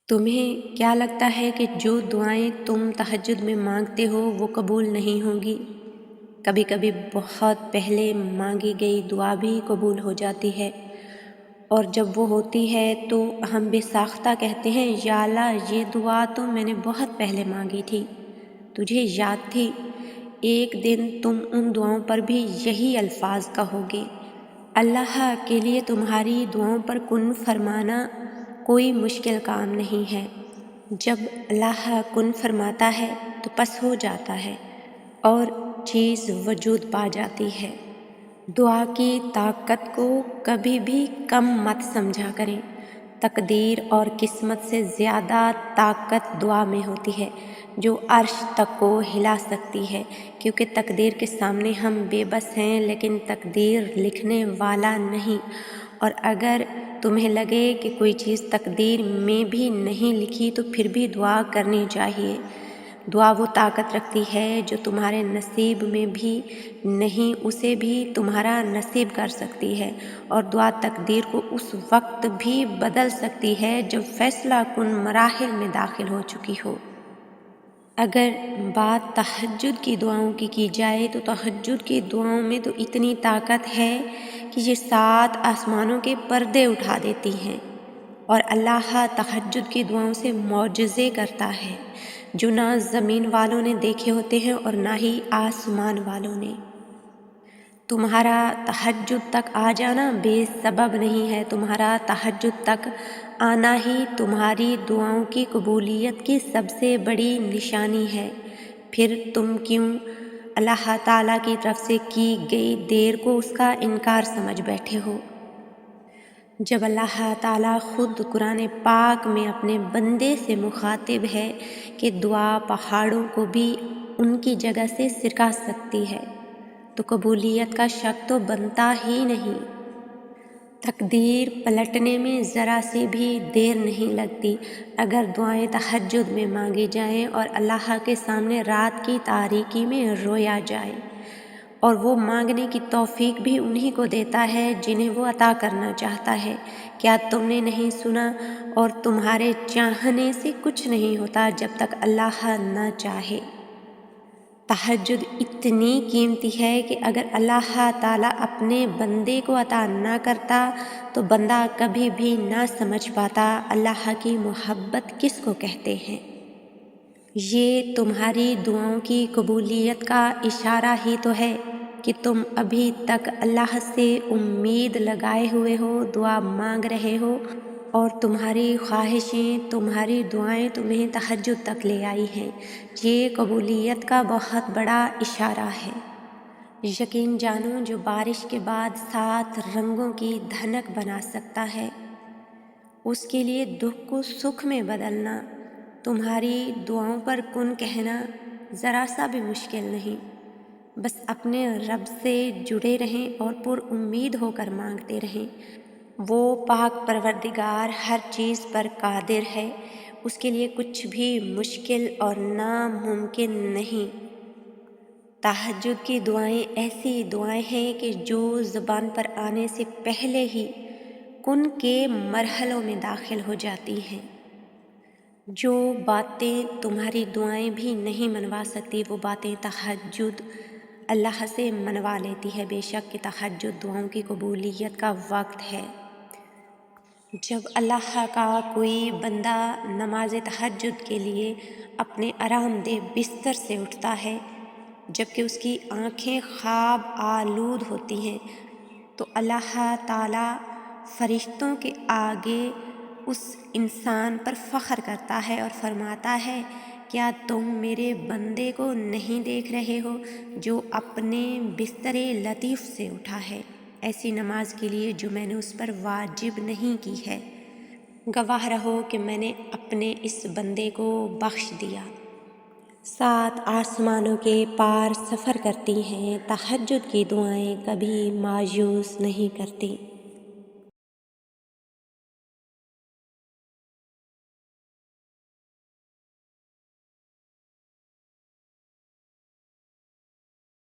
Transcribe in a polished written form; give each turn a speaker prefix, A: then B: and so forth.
A: تمہیں کیا لگتا ہے کہ جو دعائیں تم تہجد میں مانگتے ہو وہ قبول نہیں ہوں گی؟ کبھی کبھی بہت پہلے مانگی گئی دعا بھی قبول ہو جاتی ہے، اور جب وہ ہوتی ہے تو ہم بے ساختہ کہتے ہیں یا اللہ یہ دعا تو میں نے بہت پہلے مانگی تھی، تجھے یاد تھی۔ ایک دن تم ان دعاؤں پر بھی یہی الفاظ کہو گے۔ اللہ کے لیے تمہاری دعاؤں پر کن فرمانا کوئی مشکل کام نہیں ہے۔ جب اللہ کن فرماتا ہے تو پس ہو جاتا ہے اور چیز وجود پا جاتی ہے۔ دعا کی طاقت کو کبھی بھی کم مت سمجھا کریں۔ تقدیر اور قسمت سے زیادہ طاقت دعا میں ہوتی ہے، جو عرش تک کو ہلا سکتی ہے، کیونکہ تقدیر کے سامنے ہم بے بس ہیں، لیکن تقدیر لکھنے والا نہیں۔ اور اگر تمہیں لگے کہ کوئی چیز تقدیر میں بھی نہیں لکھی تو پھر بھی دعا کرنی چاہیے۔ دعا وہ طاقت رکھتی ہے جو تمہارے نصیب میں بھی نہیں اسے بھی تمہارا نصیب کر سکتی ہے، اور دعا تقدیر کو اس وقت بھی بدل سکتی ہے جب فیصلہ کن مراحل میں داخل ہو چکی ہو۔ اگر بات تہجد کی دعاؤں کی جائے تو تہجد کی دعاؤں میں تو اتنی طاقت ہے کہ یہ 7 آسمانوں کے پردے اٹھا دیتی ہیں، اور اللہ تہجد کی دعاؤں سے معجزے کرتا ہے جو نہ زمین والوں نے دیکھے ہوتے ہیں اور نہ ہی آسمان والوں نے۔ تمہارا تہجد تک آ جانا بے سبب نہیں ہے، تمہارا تہجد تک آنا ہی تمہاری دعاؤں کی قبولیت کی سب سے بڑی نشانی ہے۔ پھر تم کیوں اللہ تعالیٰ کی طرف سے کی گئی دیر کو اس کا انکار سمجھ بیٹھے ہو؟ جب اللہ تعالیٰ خود قرآن پاک میں اپنے بندے سے مخاطب ہے کہ دعا پہاڑوں کو بھی ان کی جگہ سے سرکا سکتی ہے، تو قبولیت کا شک تو بنتا ہی نہیں۔ تقدیر پلٹنے میں ذرا سی بھی دیر نہیں لگتی اگر دعائیں تہجد میں مانگی جائیں اور اللہ کے سامنے رات کی تاریکی میں رویا جائے، اور وہ مانگنے کی توفیق بھی انہی کو دیتا ہے جنہیں وہ عطا کرنا چاہتا ہے۔ کیا تم نے نہیں سنا؟ اور تمہارے چاہنے سے کچھ نہیں ہوتا جب تک اللہ نہ چاہے۔ تہجد اتنی قیمتی ہے کہ اگر اللہ تعالیٰ اپنے بندے کو عطا نہ کرتا تو بندہ کبھی بھی نہ سمجھ پاتا اللہ کی محبت کس کو کہتے ہیں۔ یہ تمہاری دعاؤں کی قبولیت کا اشارہ ہی تو ہے کہ تم ابھی تک اللہ سے امید لگائے ہوئے ہو، دعا مانگ رہے ہو، اور تمہاری خواہشیں، تمہاری دعائیں تمہیں تہجد تک لے آئی ہیں۔ یہ قبولیت کا بہت بڑا اشارہ ہے۔ یقین جانو جو بارش کے بعد 7 رنگوں کی دھنک بنا سکتا ہے، اس کے لیے دکھ کو سکھ میں بدلنا تمہاری دعاؤں پر کن کہنا ذرا سا بھی مشکل نہیں۔ بس اپنے رب سے جڑے رہیں اور پر امید ہو کر مانگتے رہیں۔ وہ پاک پروردگار ہر چیز پر قادر ہے، اس کے لیے کچھ بھی مشکل اور ناممکن نہیں۔ تہجد کی دعائیں ایسی دعائیں ہیں کہ جو زبان پر آنے سے پہلے ہی کن کے مرحلوں میں داخل ہو جاتی ہیں۔ جو باتیں تمہاری دعائیں بھی نہیں منوا سکتی وہ باتیں تہجد اللہ سے منوا لیتی ہے۔ بے شک کہ تہجد دعاؤں کی قبولیت کا وقت ہے۔ جب اللہ کا کوئی بندہ نماز تہجد کے لیے اپنے آرام دہ بستر سے اٹھتا ہے جبکہ اس کی آنکھیں خواب آلود ہوتی ہیں، تو اللہ تعالیٰ فرشتوں کے آگے اس انسان پر فخر کرتا ہے اور فرماتا ہے، کیا تم میرے بندے کو نہیں دیکھ رہے ہو جو اپنے بستر لطیف سے اٹھا ہے، ایسی نماز کے لیے جو میں نے اس پر واجب نہیں کی ہے۔ گواہ رہو کہ میں نے اپنے اس بندے کو بخش دیا۔ 7 آسمانوں کے پار سفر کرتی ہیں، تہجد کی دعائیں کبھی مایوس نہیں کرتی۔